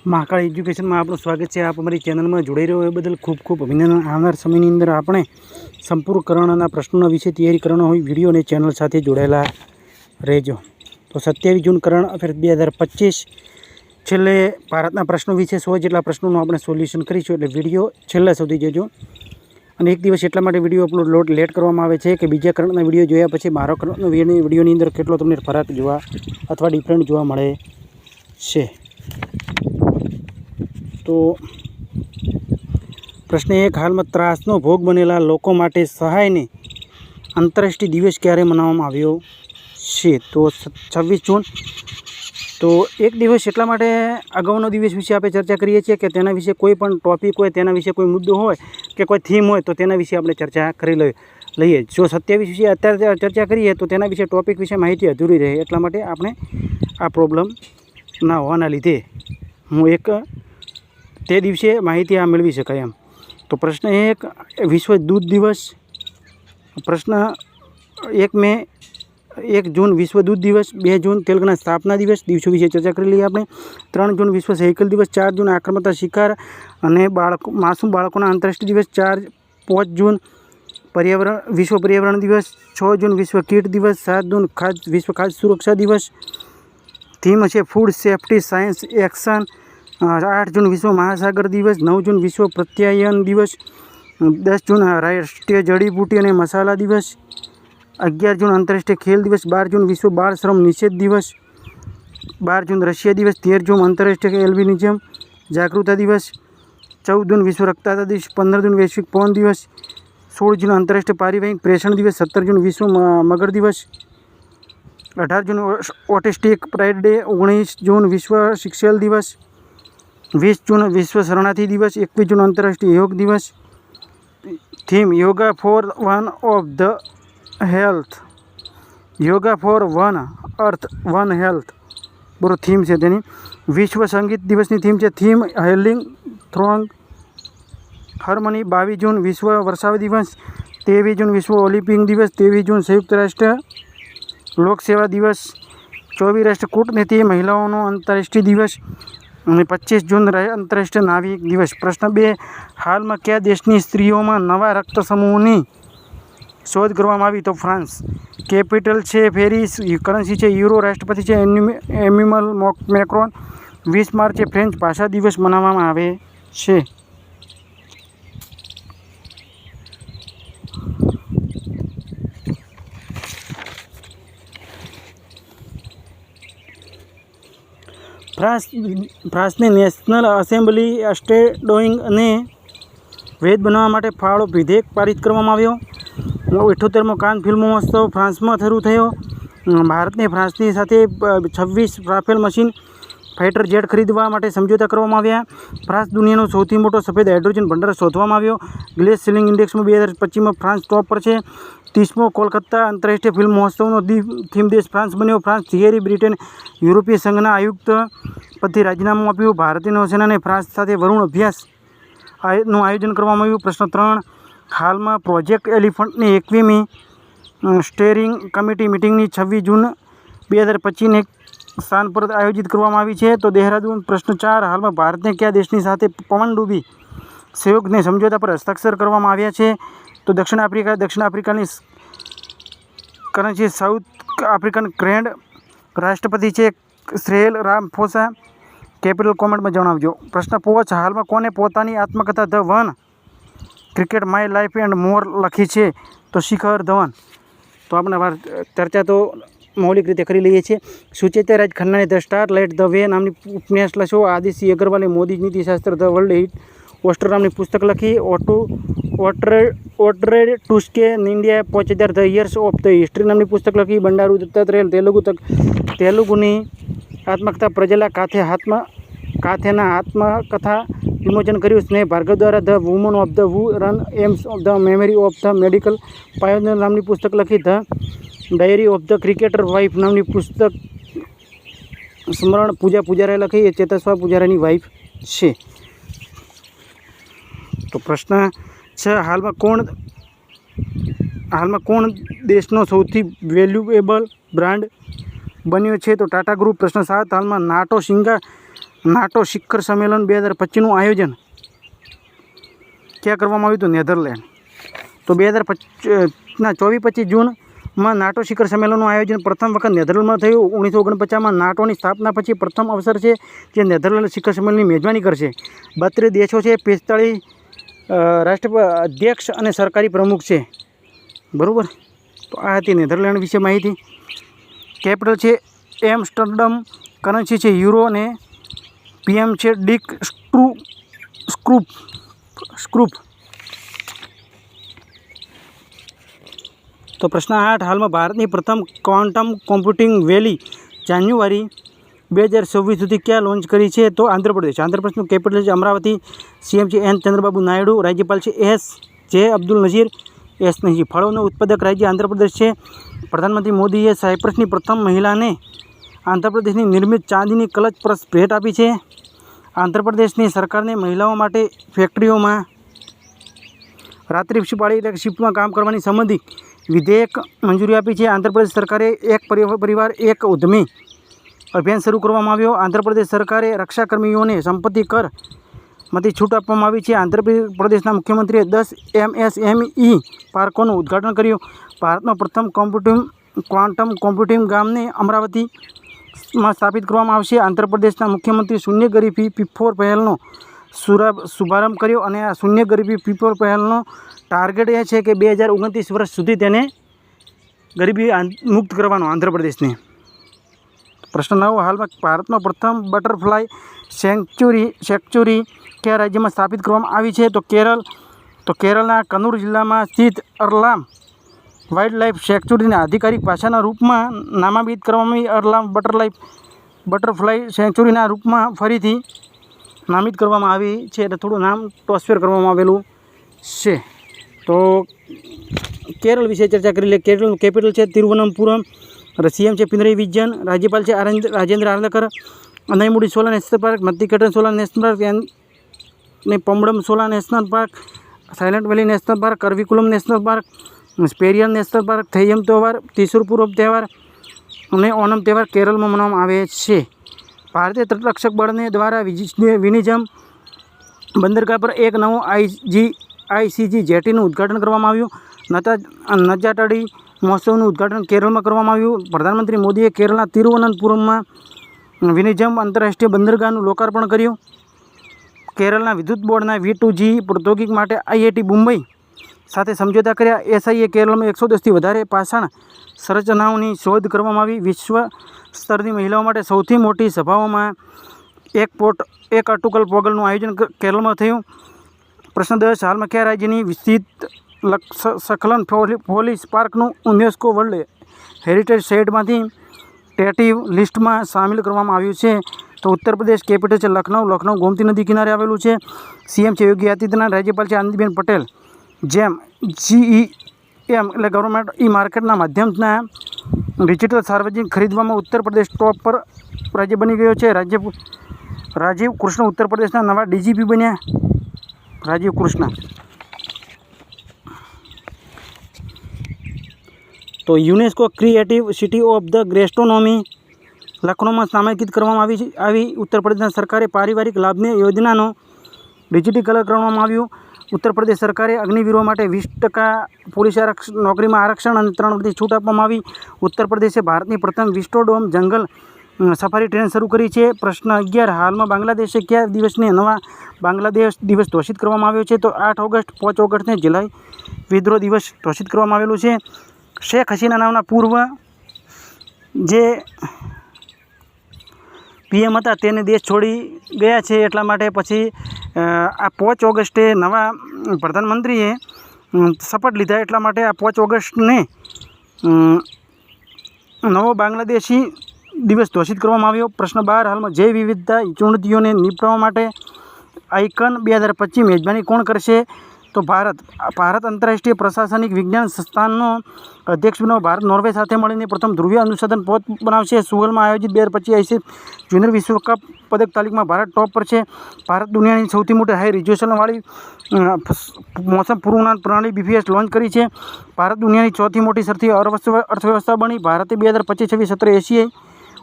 મહાકાળ એજ્યુકેશનમાં આપણું સ્વાગત છે। આપ અમારી ચેનલમાં જોડાઈ રહ્યો એ બદલ ખૂબ ખૂબ અભિનંદન। આવનાર સમયની અંદર આપણે સંપૂર્ણકરણના પ્રશ્નોના વિશે તૈયારી કરવાનો હોય વિડીયો અને ચેનલ સાથે જોડાયેલા રહેજો। તો 27 જૂન કરંટ અફેર્સ 2025 છેલ્લે ભારતના પ્રશ્નો વિશે 100 જેટલા પ્રશ્નોનું આપણે સોલ્યુશન કરીશું, એટલે વિડીયો છેલ્લા સુધી જોજો। અને એક દિવસ એટલા માટે વિડીયો અપલોડ લેટ કરવામાં આવે છે કે બીજા કરંટના વિડીયો જોયા પછી મારો કરંટનો વિડીયોની અંદર કેટલો તમને ફરક જોવા અથવા ડિફરન્ટ જોવા મળે છે। તો પ્રશ્ન 1, હાલમાં ત્રાસનો ભોગ બનેલા લોકો માટે સહાયને આંતરરાષ્ટ્રીય દિવસ ક્યારે મનાવવામાં આવ્યો છે? તો 26 જૂન। તો એક દિવસ એટલા માટે અગાઉનો દિવસ વિશે આપણે ચર્ચા કરીએ છીએ કે તેના વિશે કોઈ પણ ટૉપિક હોય, તેના વિશે કોઈ મુદ્દો હોય કે કોઈ થીમ હોય તો તેના વિશે આપણે ચર્ચા કરી લઈએ। જો 27 વિશે અત્યારે ચર્ચા કરીએ તો તેના વિશે ટૉપિક વિશે માહિતી અધૂરી રહે, એટલા માટે આપણે આ પ્રોબ્લેમ ના હોવાના લીધે હું એક તે દિવસે માહિતી આ મેળવી શકાય એમ। તો પ્રશ્ન 1, વિશ્વ દૂધ દિવસ। પ્રશ્ન 1 જૂન વિશ્વ દૂધ દિવસ। 2 જૂન તેલંગાણા સ્થાપના દિવસ, દિવસો વિશે ચર્ચા કરી લઈએ આપણે। 3 જૂન વિશ્વ સાયકલ દિવસ। 4 જૂન આક્રમકતા શિકાર અને માસૂમ બાળકોના આંતરરાષ્ટ્રીય દિવસ 5 જૂન વિશ્વ પર્યાવરણ દિવસ। 6 જૂન વિશ્વ કીટ દિવસ। 7 જૂન વિશ્વ ખાદ્ય સુરક્ષા દિવસ। થીમ છે ફૂડ સેફ્ટી સાયન્સ એક્શન। 8 જૂન વિશ્વ મહાસાગર દિવસ। 9 જૂન વિશ્વ પ્રત્યાયન દિવસ। 10 જૂન રાષ્ટ્રીય જડીબૂટી અને મસાલા દિવસ। 11 જૂન આંતરરાષ્ટ્રીય ખેલ દિવસ। 12 જૂન વિશ્વ બાળ શ્રમ નિષેધ દિવસ। 12 જૂન રશિયા દિવસ। 13 જૂન આંતરરાષ્ટ્રીય એલ્બિનિઝમ જાગૃતતા દિવસ। 14 જૂન વિશ્વ રક્તદાતા દિવસ। 15 જૂન વૈશ્વિક પવન દિવસ। 16 જૂન આંતરરાષ્ટ્રીય પારિવારિક પ્રેષણ દિવસ। 17 જૂન વિશ્વ મગર દિવસ। 18 જૂન ઓટિસ્ટિક પ્રાઇડ ડે। 19 જૂન વિશ્વ શિક્ષણ દિવસ। 20 જૂન વિશ્વ શરણાર્થી દિવસ। 21 જૂન આંતરરાષ્ટ્રીય યોગ દિવસ। Theme yoga for one of the health. Yoga for one earth one health બરો થીમ છે તેની। વિશ્વ સંગીત દિવસની થીમ છે થીમ હેલિંગ થ્રોંગ હાર્મની। 22 જૂન વિશ્વ વર્ષાવ દિવસ। 23 જૂન વિશ્વ ઓલિમ્પિક દિવસ। 23 જૂન સંયુક્ત રાષ્ટ્ર લોક સેવા દિવસ। 24 રાષ્ટ્રીય કૂટનીતિ મહિલાઓનો આંતરરાષ્ટ્રીય દિવસ અને 25 જૂન આંતરરાષ્ટ્રીય નાવિક દિવસ। પ્રશ્ન 2, હાલમાં કયા દેશની સ્ત્રીઓમાં નવા રક્ત સમૂહની શોધ કરવામાં આવી? તો ફ્રાન્સ। કેપિટલ છે પેરિસ। કરન્સી છે યુરો। રાષ્ટ્રપતિ છે એમ્યુઅલ મેક્રોન। 20 માર્ચે ફ્રેન્ચ ભાષા દિવસ મનાવવામાં આવે છે। ફ્રાન્સની નેશનલ એસેમ્બલી સ્ટેડોઈંગ અને વૈધ બનાવવા માટે ફાળો વિધેયક પારિત કરવામાં આવ્યો। 78મો કાન ફિલ્મ મહોત્સવ ફ્રાન્સમાં શરૂ થયો। ભારતને ફ્રાન્સની સાથે 26 રાફેલ મશીન ફાઇટર જેટ ખરીદવા માટે સમજૂતા કરવામાં આવ્યા। ફ્રાન્સ દુનિયાનો સૌથી મોટો સફેદ હાઇડ્રોજન ભંડાર શોધવામાં આવ્યો। ગ્લેસ સીલિંગ ઇન્ડેક્સમાં 2025માં ફ્રાન્સ ટોપ પર છે। 30મો કોલકાતા આંતરરાષ્ટ્રીય ફિલ્મ મહોત્સવનો થીમ દેશ ફ્રાન્સ બન્યો। ફ્રાન્સ થિયરી બ્રિટેન યુરોપીય સંઘના આયુક્ત પદથી રાજીનામું આપ્યું। ભારતીય નૌસેનાને ફ્રાન્સ સાથે વરુણ અભ્યાસનું આયોજન કરવામાં આવ્યું। પ્રશ્ન 3, હાલમાં પ્રોજેક્ટ એલિફન્ટની 21મી સ્ટેરિંગ કમિટી મિટિંગની 26 જૂન 2025 સ્થાન પર આયોજિત કરવામાં આવી છે, તો દહેરાદૂન। પ્રશ્ન 4, હાલમાં ભારતને કયા દેશની સાથે પવનડૂબી સહયોગને સમજૂતા પર હસ્તાક્ષર કરવામાં આવ્યા છે? તો દક્ષિણ આફ્રિકા। દક્ષિણ આફ્રિકાની કરન્સી સાઉથ આફ્રિકન ગ્રેન્ડ। રાષ્ટ્રપતિ છે સિરિલ રામાફોસા। કેપિટલ કોમેન્ટમાં જણાવજો। પ્રશ્ન 5, હાલમાં કોને પોતાની આત્મકથા the one cricket my life and મોર લખી છે? તો શિખર ધવન। તો આપણે ચર્ચા તો મૌલિક રીતે કરી લઈએ છીએ। સુચેતા રાજ ખન્નાને the star light the way નામની ઉપન્યાસ લખ્યો। આદિસિંહ અગ્રવાલે મોદી નીતિશાસ્ત્ર ધ વર્લ્ડ હિટ પોસ્ટર નામની પુસ્તક લખી। Audrey Truschke India 5000 the years of the history નામની પુસ્તક લખી। બંડારુ દત્તાત્રેય તેલુગુની આત્મકથા પ્રજલા કાથેના આત્મકથા વિમોચન કર્યું। સ્નેહ ભાર્ગવ દ્વારા the woman of the who ran AIIMS of the memory of the medical pioneer નામની પુસ્તક લખી। The diary of the cricketer wife નામની પુસ્તક સ્મરણ પૂજા પૂજારાએ લખી। એ ચેતસ્વા પૂજારાની વાઇફ છે। તો પ્રશ્ન 6, હાલમાં કોણ દેશનો સૌથી વેલ્યુએબલ બ્રાન્ડ બન્યો છે? તો ટાટા ગ્રુપ। પ્રશ્ન 7, હાલમાં નાટો નાટો શિખર સંમેલન 2025નું આયોજન ક્યાં કરવામાં આવ્યું હતું? નેધરલેન્ડ. તો 2024-25 જૂનમાં નાટો શિખર સંમેલનનું આયોજન પ્રથમ વખત નેધરલેન્ડમાં થયું. 1949માં નાટોની સ્થાપના પછી પ્રથમ અવસર છે જે નેધરલેન્ડ શિખર સંમેલનની મેજબાની કરશે. 32 દેશો છે, 45 રાષ્ટ્રાધ્યક્ષ અને સરકારી પ્રમુખ છે. બરાબર. તો આ હતી નેધરલેન્ડ વિશે માહિતી. કેપિટલ છે એમ્સ્ટરડમ, કરન્સી છે યુરો અને પીએમ છે ડિક સ્ક્રૂપ. તો પ્રશ્ન 8, હાલમાં ભારતની પ્રથમ ક્વોન્ટમ કોમ્પ્યુટિંગ વેલી જાન્યુઆરી 2026 સુધી ક્યાં લોન્ચ કરી છે? તો આંધ્રપ્રદેશ. આંધ્રપ્રદેશનું કેપિટલ છે અમરાવતી. સીએમ છે એન ચંદ્રબાબુ નાયડુ. રાજ્યપાલ છે એસ જે અબ્દુલ નઝીર. ફળોનું ઉત્પાદક રાજ્ય આંધ્રપ્રદેશ છે. પ્રધાનમંત્રી મોદીએ સાયપ્રસની પ્રથમ મહિલાને આંધ્રપ્રદેશની નિર્મિત ચાંદીની ક્લચ પર્સ ભેટ આપી છે. આંધ્રપ્રદેશની સરકારને મહિલાઓ માટે ફેક્ટરીઓમાં રાત્રિ પાળી એટલે શિફ્ટમાં કામ કરવાની સંબંધિત વિધેયક મંજૂરી આપી છે. આંધ્રપ્રદેશ સરકારે એક પરિવાર એક ઉદ્યમી અભિયાન શરૂ કરવામાં આવ્યો. આંધ્રપ્રદેશ સરકારે રક્ષાકર્મીઓને સંપત્તિ કરમાંથી છૂટ આપવામાં આવી છે. આંધ્રપ્રદેશના મુખ્યમંત્રીએ 10 MSME પાર્કોનું ઉદ્ઘાટન કર્યું. ભારતનો પ્રથમ ક્વોન્ટમ કોમ્પ્યુટિંગ ગામને અમરાવતીમાં સ્થાપિત કરવામાં આવશે. આંધ્રપ્રદેશના મુખ્યમંત્રી શૂન્ય ગરીબી P4 પહેલનો શુભારંભ કર્યો અને આ શૂન્ય ગરીબી P4 પહેલનો ટાર્ગેટ એ છે કે 2029 વર્ષ સુધી તેને ગરીબી મુક્ત કરવાનો આંધ્રપ્રદેશને. પ્રશ્ન 9, હાલમાં ભારતનો પ્રથમ બટરફ્લાય સેન્ચ્યુરી કયા રાજ્યમાં સ્થાપિત કરવામાં આવી છે? તો કેરળ. તો કેરળના કન્નૂર જિલ્લામાં સ્થિત અરલામ વાઇલ્ડ લાઇફ સેન્ચ્યુરીને આધિકારિક ભાષાના રૂપમાં નામાંકિત કરવામાં આવી. અરલામ બટરફ્લાય સેન્ચ્યુરીના રૂપમાં ફરીથી નામિત કરવામાં આવી છે, એટલે થોડું નામ ટ્રાન્સફર કરવામાં આવેલું છે. તો કેરળ વિશે ચર્ચા કરી લે. કેરળનું કેપિટલ છે તિરુવનંતપુરમ. સીએમ છે પિનરઈ વિજયન. રાજ્યપાલ છે Rajendra Arlekar. Anamudi Shola national park, Mathikettan Shola national park અને Pambadum Shola national park, silent valley national park, Eravikulam national park, Periyar national park, Theyyam તહેવાર, તીસુર પૂર્વ તહેવાર અને ઓનમ તહેવાર કેરળમાં મનાવવામાં આવે છે. ભારતીય તટરક્ષક બળને દ્વારા વિનિજમ બંદરગાહ પર એક નવો ICG જેટીનું ઉદ્ઘાટન કરવામાં આવ્યું. નજાટડી મહોત્સવનું ઉદ્ઘાટન કેરળમાં કરવામાં આવ્યું. પ્રધાનમંત્રી મોદીએ કેરળના તિરુવનંતપુરમમાં વિનિજમ આંતરરાષ્ટ્રીય બંદરગાહનું લોકાર્પણ કર્યું. કેરળના વિદ્યુત બોર્ડના V2G ઔદ્યોગિક માટે IIT મુંબઈ સાથે સમજૂતા કર્યા. SIએ કેરળમાં 110થી વધારે પાષાણ સંરચનાઓની શોધ કરવામાં આવી. વિશ્વ સ્તરની મહિલાઓ માટે સૌથી મોટી સભાઓમાં એક અટુકલ પોગલનું આયોજન કેરળમાં થયું. પ્રશ્ન 10, હાલમાં કયા રાજ્યની વિસ્તૃત સકલન પોલીસ પાર્કનું યુનેસ્કો વર્લ્ડ હેરિટેજ સાઇટમાંથી ટેટિવ લિસ્ટમાં સામેલ કરવામાં આવ્યું છે? તો ઉત્તર પ્રદેશ. કેપિટલ છે લખનઉ. લખનઉ ગોમતી નદી કિનારે આવેલું છે. સીએમ છે યોગી આદિત્યનાથ. રાજ્યપાલ છે આનંદીબેન પટેલ. GEM એટલે ગવર્મેન્ટ માર્કેટના માધ્યમના ડિજિટલ સાર્વજનિક ખરીદવામાં ઉત્તર પ્રદેશ ટોપ પર રાજ્ય બની ગયો છે. રાજીવ કૃષ્ણ ઉત્તર પ્રદેશના નવા DGP બન્યા. રાજીવ કૃષ્ણ. તો UNESCO creative city of the gastronomy લખનૌમાં નામાંકિત કરવામાં આવી. ઉત્તર પ્રદેશ સરકારે પારિવારિક લાભની યોજનાનો ડિજિટલ કરવામાં આવ્યું. ઉત્તર પ્રદેશ સરકારે અગ્નિવીરો માટે 20% પોલીસ નોકરીમાં આરક્ષણ અને 3 છૂટ આપવામાં આવી. ઉત્તર પ્રદેશે ભારતની પ્રથમ વિસ્ટોડોમ જંગલ સફારી ટ્રેન શરૂ કરી છે. પ્રશ્ન 11, હાલમાં બાંગ્લાદેશે કયા દિવસને નવા બાંગ્લાદેશ દિવસ ઘોષિત કરવામાં આવ્યો છે? તો 8 ઓગસ્ટ. 5 ઓગસ્ટને જુલાઈ વિદ્રોહ દિવસ ઘોષિત કરવામાં આવેલું છે. શેખ હસીના નામના પૂર્વ જે PM હતા તેને દેશ છોડી ગયા છે, એટલા માટે પછી આ 5 ઓગસ્ટે નવા પ્રધાનમંત્રીએ શપથ લીધા, એટલા માટે આ 5 ઓગસ્ટને નવો બાંગ્લાદેશી દિવસ ઘોષિત કરવામાં આવ્યો. પ્રશ્ન 12, હાલમાં જૈવ વિવિધતા ચુણવતીઓને નિપટાવવા માટે આઇકન 2025 મેજબાની કોણ કરશે? તો ભારત આંતરરાષ્ટ્રીય પ્રશાસનિક વિજ્ઞાન સંસ્થાનનો અધ્યક્ષ બનવા ભારત નોર્વે સાથે મળીને પ્રથમ ધ્રુવીય અનુસંધાન પોત બનાવશે. સુગલમાં આયોજિત 2025 જુનિયર વિશ્વકપ પદક તાલીમમાં ભારત ટોપ પર છે. ભારત દુનિયાની સૌથી મોટી હાઈ રિઝોલ્યુશનવાળી મોસમ પૂર્વાનુમાન પ્રણાલી BPS લોન્ચ કરી છે. ભારત દુનિયાની ચોથી મોટી શરતી અર્થવ્યવસ્થા બની. ભારતે 2025-26 સત્ર એશિયાઈ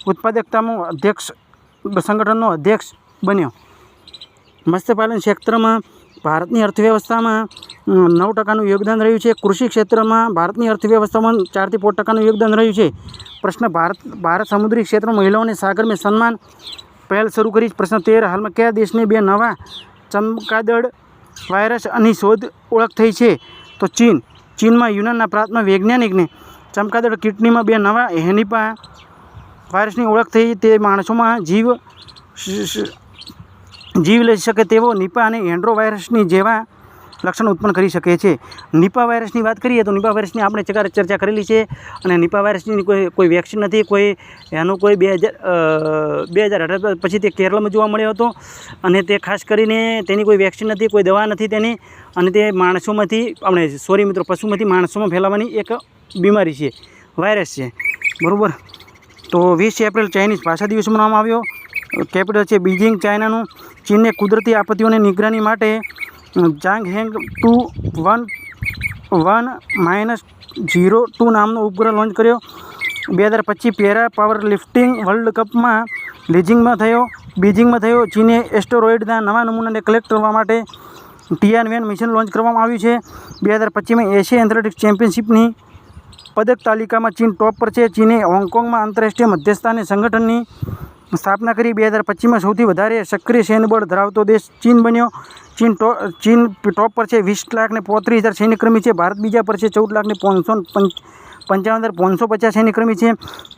ઉત્પાદકતામાં સંગઠનનો અધ્યક્ષ બન્યો. મત્સ્યપાલન ક્ષેત્રમાં ભારતની અર્થવ્યવસ્થામાં 9% યોગદાન રહ્યું છે. કૃષિ ક્ષેત્રમાં ભારતની અર્થવ્યવસ્થામાં 4 થી 5% યોગદાન રહ્યું છે. પ્રશ્ન, ભારત સમુદ્રી ક્ષેત્રમાં મહિલાઓને સાગર મેં સન્માન પહેલ શરૂ કરી. પ્રશ્ન 13, હાલમાં કયા દેશને 2 નવા ચમગાદળ વાયરસની શોધ ઓળખ થઈ છે? તો ચીન. ચીનમાં યુનાનના પ્રાંતમાં વૈજ્ઞાનિકને ચમગાદળ કિડનીમાં 2 નવા હેનિપા વાયરસની ઓળખ થઈ. તે માણસોમાં જીવ લઈ શકે તેવો નિપા અને એન્ડ્રો વાયરસની જેવા લક્ષણ ઉત્પન્ન કરી શકે છે. નિપા વાયરસની વાત કરીએ તો નિપા વાયરસની આપણે ચર્ચા કરેલી છે અને નિપા વાયરસની કોઈ વેક્સિન નથી. એનો કોઈ 2018 પછી તે કેરળમાં જોવા મળ્યો હતો અને તે ખાસ કરીને તેની કોઈ વેક્સિન નથી, કોઈ દવા નથી તેની, અને તે પશુમાંથી માણસોમાં ફેલાવાની એક બીમારી છે, વાયરસ છે. બરાબર. તો 20 એપ્રિલ ચાઇનીઝ ભાષા દિવસ મનાવવામાં આવ્યો. કેપિટલ છે બીજિંગ ચાઇનાનું. ચીનને કુદરતી આપત્તિઓની નિગરાની માટે જાંગહેંગ 2-1-02 નામનો ઉપગ્રહ લોન્ચ કર્યો. 2025 પેરા પાવર લિફ્ટિંગ વર્લ્ડ કપમાં બીજિંગમાં થયો. ચીને એસ્ટેરોઇડના નવા નમૂનાને કલેક્ટ કરવા માટે ટિયાનવેન મિશન લોન્ચ કરવામાં આવ્યું છે. 2025માં એશિયા એથ્લેટિક્સ ચેમ્પિયનશિપની પદક તાલિકામાં ચીન ટોપ પર છે. ચીને હોંગકોંગમાં આંતરરાષ્ટ્રીય મધ્યસ્થતા સંગઠનની સ્થાપના કરી. 2025માં સૌથી વધારે સક્રિય સૈન્યબળ ધરાવતો દેશ ચીન બન્યો. ચીન ટોપ પર છે. 20,35,000 સૈન્યકર્મી છે. ભારત બીજા પર છે. 14,55,550 સૈન્યકર્મી છે.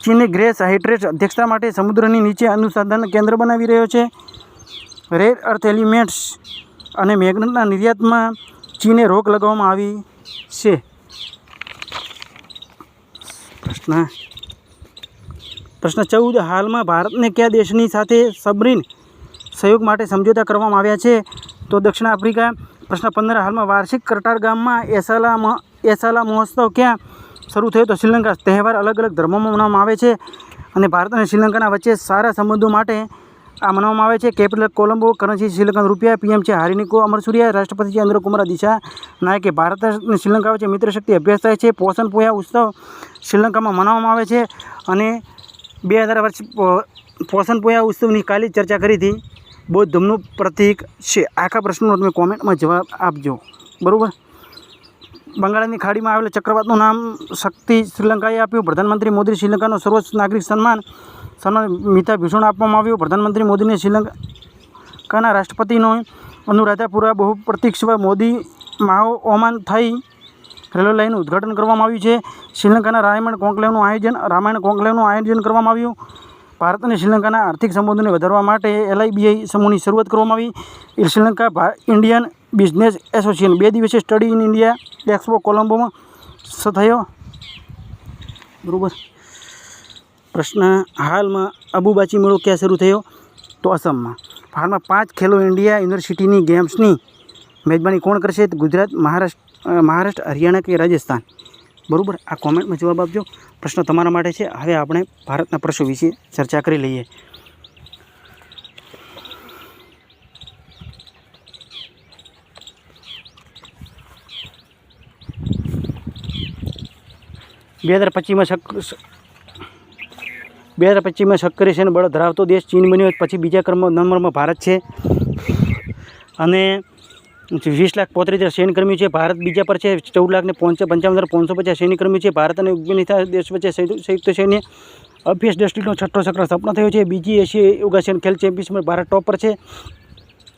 ચીને ગ્રેસ હાઇડ્રેટ અધ્યક્ષતા માટે સમુદ્રની નીચે અનુસંધાન કેન્દ્ર બનાવી રહ્યો છે. રેર અર્થ એલિમેન્ટ્સ અને મેગ્નેટના નિર્યાતમાં ચીને રોક લગાવવામાં આવી છે. પ્રશ્ન 14, હાલમાં ભારતને કયા દેશની સાથે સબમરીન સહયોગ માટે સમજૂતા કરવામાં આવ્યા છે? તો દક્ષિણ આફ્રિકા. પ્રશ્ન 15, હાલમાં વાર્ષિક કટારગામમાં એસાલા મહોત્સવ ક્યાં શરૂ થયો? તો શ્રીલંકા. તહેવાર અલગ અલગ ધર્મોમાં મનાવવામાં આવે છે અને ભારત અને શ્રીલંકાના વચ્ચે સારા સંબંધો માટે આ મનાવવામાં આવે છે. કેપિટલ કોલંબો. કરન્સી શ્રીલંકન રૂપિયા. પીએમ છે હારિનિકો અમરસુરિયા. રાષ્ટ્રપતિ છે ઇન્દ્ર કુમાર દિશા નાયકે. ભારત અને શ્રીલંકા વચ્ચે મિત્ર શક્તિ અભ્યાસ થાય છે. પોષણ પોયા ઉત્સવ શ્રીલંકામાં મનાવવામાં આવે છે અને 2000 વર્ષ પોષણ પોયા ઉત્સવની કાલે ચર્ચા કરી હતી. બૌદ્ધ ધર્મનું પ્રતીક છે. આખા પ્રશ્નનો તમે કોમેન્ટમાં જવાબ આપજો. બરાબર. બંગાળની ખાડીમાં આવેલા ચક્રવાતનું નામ શક્તિ શ્રીલંકાએ આપ્યું. પ્રધાનમંત્રી મોદી શ્રીલંકાનો સર્વોચ્ચ નાગરિક સન્માન મિતા ભૂષણ આપવામાં આવ્યું. પ્રધાનમંત્રી મોદીને શ્રીલંકાના રાષ્ટ્રપતિનો અનુરાધાપુરા બહુપ્રતીક્ષિત મોદી માઓ ઓમાન થઈ રેલવે લાઇનનું ઉદ્ઘાટન કરવામાં આવ્યું છે. શ્રીલંકાના રામાયણ કોન્ક્લેવનું આયોજન કરવામાં આવ્યું. ભારત અને શ્રીલંકાના આર્થિક સંબંધોને વધારવા માટે LIBI સમૂહની શરૂઆત કરવામાં આવી. શ્રીલંકા ઇન્ડિયન બિઝનેસ એસોસિએશન 2 દિવસીય સ્ટડી ઇન ઇન્ડિયા એક્સપો કોલંબોમાં થયો. બરાબર. પ્રશ્ન, હાલમાં અબુબાચી મેળો ક્યાં શરૂ થયો? તો અસમમાં. હાલમાં 5 ખેલો ઇન્ડિયા યુનિવર્સિટીની ગેમ્સની મેજબાની કોણ કરશે? ગુજરાત, મહારાષ્ટ્ર, હરિયાણા કે રાજસ્થાન? બરાબર. આ કોમેન્ટમાં જવાબ આપજો. પ્રશ્ન તમારા માટે છે. હવે આપણે ભારતના પ્રશ્નો વિશે ચર્ચા કરી લઈએ. બે હજાર પચીસમાં સક્રિય સૈન્ય બળ ધરાવતો દેશ ચીન બન્યો. પછી બીજા નંબરમાં ભારત છે અને 20,35,000 સૈન્યકર્મીઓ છે. ભારત બીજા પર છે. 14,55,550 સૈન્યકર્મીઓ છે. ભારત અને અફઘાનિસ્તાન દેશ વચ્ચે સંયુક્ત સૈન્ય અભ્યાસ દ્રષ્ટિનો 6ઠ્ઠો સક્રિય સ્થાપના થયો છે. બીજી એશિયા યોગાસન ખેલ ચેમ્પિયનશિપમાં ભારત ટોપ પર છે.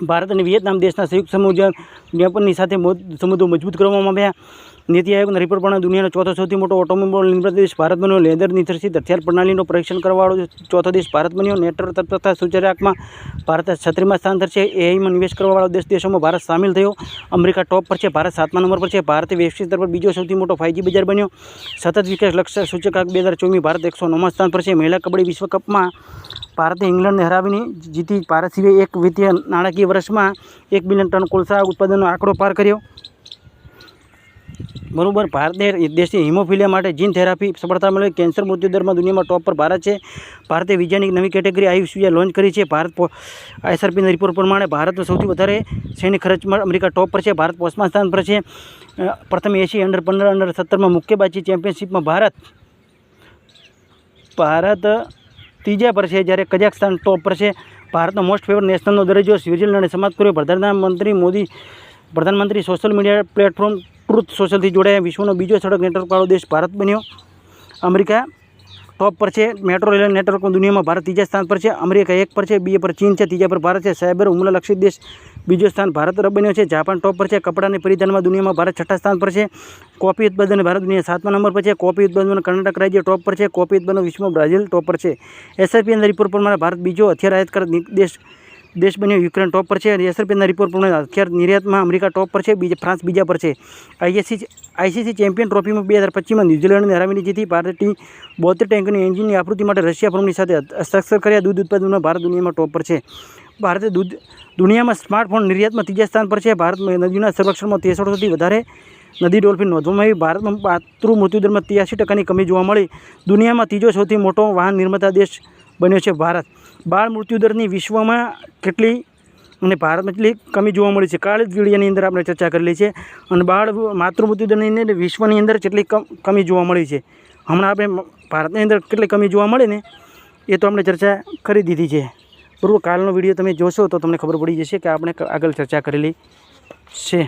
ભારત અને વિયેતનામ દેશના સંયુક્ત જાપાનની સાથે સંબંધો મજબૂત કરવામાં આવ્યા. નીતિ આયોગના રિપોર્ટ પ્રમાણે દુનિયાનો ચોથો સૌથી મોટો ઓટોમોબાઈલ નિર્માતા દેશ ભારત બન્યો. લેધર નિર્દેશિત હથિયાર પ્રણાલીનું પરીક્ષણ કરવાવાળો ચોથો દેશ ભારત બન્યો. નેટવર્ક તથા સૂચકાંકમાં ભારત 36મા સ્થાન પર છે. એઆઈમાં નિવેશ કરવાવાળો દેશોમાં ભારત સામેલ થયો. અમેરિકા ટોપ પર છે. ભારત 7મા નંબર પર છે. ભારતે વૈશ્વિક સ્તર પર બીજો સૌથી મોટો 5G બજાર બન્યો. સતત વિકાસ લક્ષ્ય સૂચકાંક 2024 ભારત 109મા સ્થાન પર છે. મહિલા કબડ્ડી વિશ્વકપમાં ભારતે ઇંગ્લેન્ડને હરાવીને જીતી. ભારત સિવાય એક વિત્તીય નાણાકીય વર્ષમાં 1 બિલિયન ટન કોલસા ઉત્પાદનનો આંકડો પાર કર્યો. બરાબર. ભારતે દેશની હિમોફિલિયા માટે જીન થેરાપી સફળતા મેળવી. કેન્સર મૃત્યુદરમાં દુનિયામાં ટોપ પર ભારત છે. ભારતે વિજ્ઞાનિક નવી કેટેગરી આયુષ લોન્ચ કરી છે. ભારત ISRPના રિપોર્ટ પ્રમાણે ભારતનો સૌથી વધારે સૈન્ય ખર્ચમાં અમેરિકા ટોપ પર છે. ભારત 5મા સ્થાન પર છે. પ્રથમ એશિયા અંડર-15 અંડર-17માં મુક્કેબાજી ચેમ્પિયનશિપમાં ભારત ત્રીજા પર છે, જ્યારે કઝાકસ્તાન ટોપ પર છે. ભારતનો મોસ્ટ ફેવરેટ નેશનલનો દરજ્જો સ્વિટ્ઝરલેન્ડે સમાપ્ત કર્યો. પ્રધાનમંત્રી સોશિયલ મીડિયા પ્લેટફોર્મ ટ્રુથ સોશિયલથી જોડાયા. વિશ્વનો બીજો સડક નેટવર્કવાળો દેશ ભારત બન્યો. અમેરિકા ટોપ પર છે. મેટ્રો રેલ નેટવર્કમાં દુનિયામાં ભારત ત્રીજા સ્થાન પર છે. અમેરિકા 1 પર છે, 2 પર ચીન છે, ત્રીજા પર ભારત છે. સાયબર હુમલા લક્ષિત દેશ બીજો સ્થાન ભારત બન્યો છે. જાપાન ટોપ પર છે. કપડાની પરિધાનમાં દુનિયામાં ભારત 6ઠા સ્થાન પર છે. કોફી ઉત્પાદન ભારત દુનિયા 7મા નંબર પર છે. કોફી ઉત્પાદનમાં કર્ણાટક રાજ્ય ટોપ પર છે. કોફી ઉત્પાદન વિશ્વમાં બ્રાઝિલ ટોપ પર છે. એસઆરપીના રિપોર્ટ પ્રમાણે ભારત બીજો હથિયાર આયાતકાર દેશ બન્યો. યુક્રેન ટોપ પર છે. એસઆરપીના રિપોર્ટ પ્રમાણે હથિયાર નિર્યાતમાં અમેરિકા ટોપ પર છે. ફ્રાન્સ બીજા પર છે. આઈસીસી ચેમ્પિયન ટ્રોફીમાં 2025માં ન્યૂઝીલેન્ડને હરાવીને જીતી. ભારતે T-72 ટેન્કની એન્જિનની આपूर्ति માટે રશિયા ફર્મની સાથે હસ્તાક્ષર કર્યા. દૂધ ઉત્પાદનમાં ભારત દુનિયામાં ટોપ પર છે. ભારતે દુનિયામાં સ્માર્ટફોન નિર્યાતમાં ત્રીજા સ્થાન પર છે. ભારતમાં નદીના સંરક્ષણમાં 63થી વધારે નદી ડોલ્ફિન નોંધવામાં આવી. ભારતમાં માતૃ મૃત્યુદરમાં 83% કમી જોવા મળી. દુનિયામાં ત્રીજો સૌથી મોટો વાહન નિર્માતા દેશ બન્યો છે ભારત. બાળ મૃત્યુદરની વિશ્વમાં કેટલી અને ભારતમાં કેટલી કમી જોવા મળી છે, કાલે જ વિડીયોની અંદર આપણે ચર્ચા કરેલી છે. અને માતૃ મૃત્યુદરની અંદર વિશ્વની અંદર કેટલી કમી જોવા મળી છે. હમણાં આપણે ભારતની અંદર કેટલી કમી જોવા મળે ને એ તો આપણે ચર્ચા કરી દીધી છે. બરાબર, કાલનો વિડીયો તમે જોશો તો તમને ખબર પડી જશે કે આપણે આગળ ચર્ચા કરેલી છે.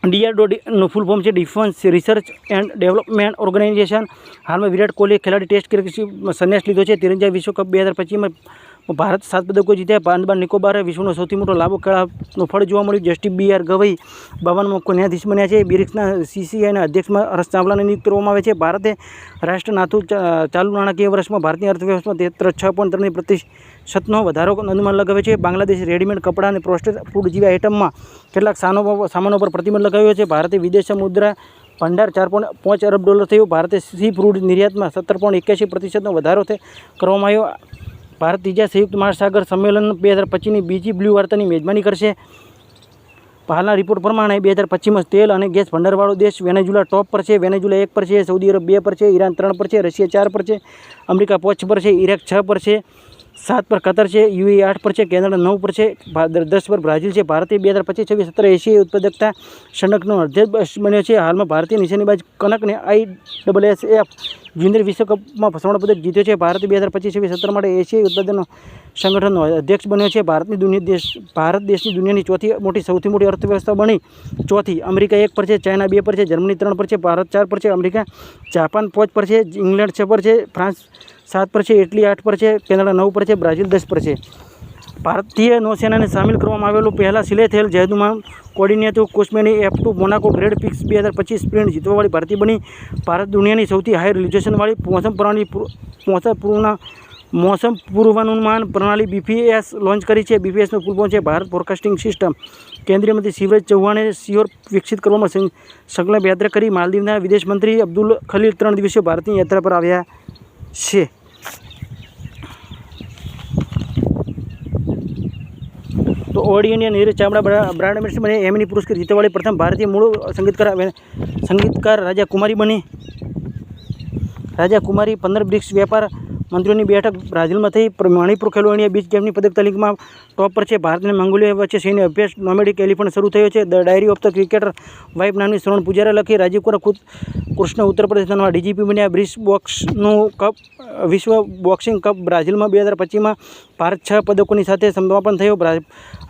DRDOનું ફૂલ ફોર્મ છે defence research and development organisation. હાલમાં વિરાટ કોહલીએ ખેલાડી ટેસ્ટ ક્રિકેટ સંન્યાસ લીધો છે. તિરંજા વિશ્વકપ 2025માં ભારત 7 પદકો જીત્યા. આંદામાન નિકોબાર વિશ્વનો સૌથી મોટો લાંબો ખેલાનું ફળ જોવા મળ્યું. જસ્ટિસ BR ગવઈ 52મો ન્યાયાધીશ બન્યા છે. બ્રિક્સના CCIના અધ્યક્ષમાં હર્ષ ચાવલાને નિયુક્ત કરવામાં આવે છે. ભારતે રાષ્ટ્રનાથું ચાલુ નાણાકીય વર્ષમાં ભારતની અર્થવ્યવસ્થામાં 6.3% વધારો અનુમાન લગાવે છે. બાંગ્લાદેશ રેડીમેડ કપડાં અને પ્રોસેસ્ડ ફૂડ જેવા આઇટમમાં કેટલાક સામાનો પર પ્રતિબંધ લગાવ્યો છે. ભારતે વિદેશી મુદ્રા ભંડાર $4.5 અરબ થયું. ભારતે સી ફૂડ નિર્યાતમાં 17.81% વધારો કરવામાં આવ્યો. ભારત ત્રીજા સંયુક્ત મહાસાગર સંમેલન 2025ની બીજી બ્લુ વાર્તાની મેજબાની કરશે. હાલના રિપોર્ટ પ્રમાણે 2025માં તેલ અને ગેસ ભંડારવાળો દેશ વેનેઝુલા ટોપ પર છે. વેનેઝુલા 1 પર છે, સૌદી અરબ 2 પર છે, ઈરાન 3 પર છે, રશિયા 4 પર છે, અમેરિકા 5 પર છે, ઇરાક 6 પર છે, 7 પર કતર છે, UAE 8 પર છે, કેનેડા 9 પર છે, 10 પર બ્રાઝિલ છે. ભારતે 2025-26 એશિયાઈ ઉત્પાદકતા સંગઠનનો અધ્યક્ષ બન્યો છે. હાલમાં ભારતીય નિશાનેબાજ કનકને ISSF જુનિયર વિશ્વકપમાં સ્વર્ણ પદક જીત્યો છે. ભારતે 2025-27 માટે એશિયાઈ ઉત્પાદન સંગઠનનો અધ્યક્ષ બન્યો છે. ભારત દેશની દુનિયાની સૌથી મોટી અર્થવ્યવસ્થા બની. ચોથી અમેરિકા 1 પર છે, ચાઇના 2 પર છે, જર્મની 3 પર છે, ભારત 4 પર છે, જાપાન 5 પર છે, ઇંગ્લેન્ડ 6 પર છે, ફ્રાન્સ 7 પર છે, ઇટલી 8 પર છે, કેનેડા 9 પર છે, બ્રાઝિલ 10 પર છે. ભારતીય નૌસેનાને સામેલ કરવામાં આવેલું પહેલાં સિલે થયેલ જહાજનું કોર્ડિનેટર કોસ્મેની F2 Monaco grand prix 2025 sprint જીતવાવાળી ભારતીય બની. ભારત દુનિયાની સૌથી હાઈ રિઝોલ્યુશનવાળી મોસમ પૂર્વાનુમાન પ્રણાલી BPS લોન્ચ કરી છે. BPSનું ફૂલ ફોર્મ છે ભારત ફોરકાસ્ટિંગ સિસ્ટમ. કેન્દ્રીય મંત્રી શિવરાજ ચૌહાણે સિયોર વિકસિત કરવામાં સંકલ્પ યાત્રા કરી. માલદીવના વિદેશ મંત્રી અબ્દુલ ખલીલ 3 દિવસીય ભારતની યાત્રા પર આવ્યા છે. તો all India Neeraj Chavda brand ambassador બની. એમની પુરસ્કાર જીતવાવાળી પ્રથમ ભારતીય મૂળ સંગીતકાર રાજા કુમારી બની. રાજા કુમારી 15 બ્રિક્સ વેપાર મંત્રીઓની બેઠક બ્રાઝિલમાં થઈ. મણિપુર ખેલો ઇન્ડિયા બીચ ગેમની પદક તાલીમમાં ટોપ પર છે. ભારત અને મંગોલિયા વચ્ચે સૈન્ય અભ્યાસ નોમેડિક એલિફન્ટ શરૂ થયો છે. The diary of the cricketer wife નામની શ્રવણ પૂજારા લખી. રાજીવ કૃષ્ણ ઉત્તર પ્રદેશના DGP બન્યા. વિશ્વ બોક્સિંગ કપ બ્રાઝિલમાં 2025માં ભારત 6 પદકોની સાથે સમાપન થયો.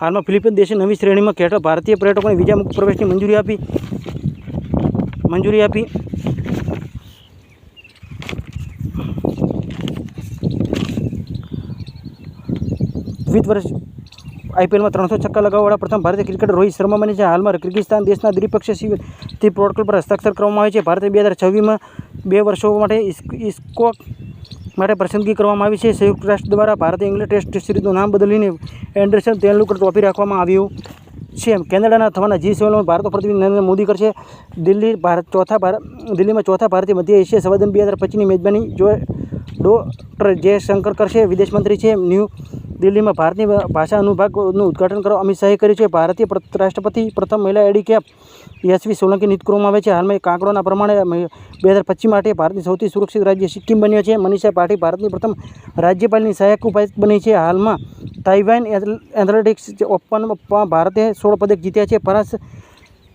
હાલમાં ફિલિપિન્સ દેશે નવી શ્રેણીમાં હેઠળ ભારતીય પર્યટકોને વિઝા મુક્ત પ્રવેશની મંજૂરી આપી. વિવિધ વર્ષ IPLમાં 300 છક્કા લગાવવાવાળા પ્રથમ ભારતીય ક્રિકેટર રોહિત શર્મા બને છે. હાલમાં કિર્ગિસ્તાન દેશના દ્વિપક્ષીય પ્રોટોકોલ પર હસ્તાક્ષર કરવામાં આવે છે. ભારતે 2026માં 2 વર્ષો માટે ઇસ્કોક માટે પસંદગી કરવામાં આવી છે. સંયુક્ત રાષ્ટ્ર દ્વારા ભારતે ઇંગ્લેન્ડ ટેસ્ટ સિરીઝનું નામ બદલીને એન્ડરસન તેંડુલકર ટ્રોફી રાખવામાં આવ્યું છે. કેનેડાના થવાના G7માં ભારતનો પ્રતિનિધિ નરેન્દ્ર મોદી કરશે. દિલ્હીમાં ચોથા ભારતીય મધ્ય એશિયા સંવાદન 2025ની મેજબાની ડોક્ટર જયશંકર કરશે. વિદેશ મંત્રી છે. ન્યૂ દિલ્હીમાં ભારતની ભાષા અનુભાગનું ઉદ્ઘાટન કરવા અમિત શાહે કર્યું છે. ભારતીય રાષ્ટ્રપતિ પ્રથમ મહિલા એડીકેપ યશવી સોલંકી નિયુક્ત કરવામાં આવે છે. હાલમાં આંકડોના પ્રમાણે 2025 માટે ભારતની સૌથી સુરક્ષિત રાજ્ય સિક્કિમ બન્યો છે. મનીષા પાઠી ભારતની પ્રથમ રાજ્યપાલની સહાયક ઉપાયુક્ત બની છે. હાલમાં તાઇવાન એથ્લેટિક્સ ઓપનમાં ભારતે 16 પદક જીત્યા છે.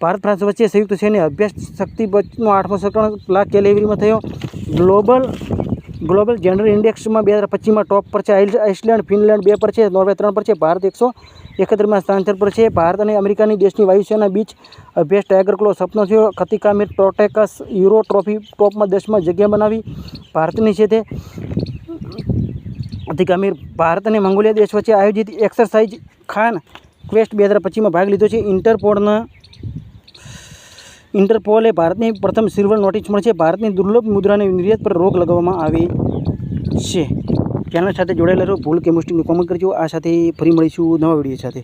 ભારત ફ્રાન્સ વચ્ચે સંયુક્ત સૈન્ય અભ્યાસ શક્તિ બચનો 8મો સંસ્કરણ લાખ કેલેવરીમાં થયો. ગ્લોબલ ગ્લોબલ જેન્ડર ઇન્ડેક્સમાં 2025માં ટોપ પર છે આઇસલેન્ડ, ફિનલેન્ડ 2 પર છે, નોર્વે 3 પર છે, ભારત 171માં સ્થાન પર છે. ભારત અને અમેરિકાની દેશની વાયુસેના બીચ અભ્યાસ ટાઈગર ક્લો સપનો થયો. ખતિકા મીર પ્રોટેકસ યુરો ટ્રોફી ટોપમાં 10માં જગ્યા બનાવી. ભારતની છે તે ખતિકા મીર. ભારત અને મંગોલિયા દેશ વચ્ચે આયોજિત એક્સરસાઇઝ ખાન ક્વેસ્ટ 2025માં ભાગ લીધો છે. ઇન્ટરપોલે ભારતની પ્રથમ સિલ્વર નોટિસ મળી છે. ભારતની દુર્લભ મુદ્રાને નિર્યાત પર રોક લગાવવામાં આવી છે. ચેનલ સાથે જોડાયેલા રહો. ભૂલ કે મુસ્ટેકની કોમેન્ટ કરજો. આ સાથે ફરી મળીશું નવા વિડીયો સાથે.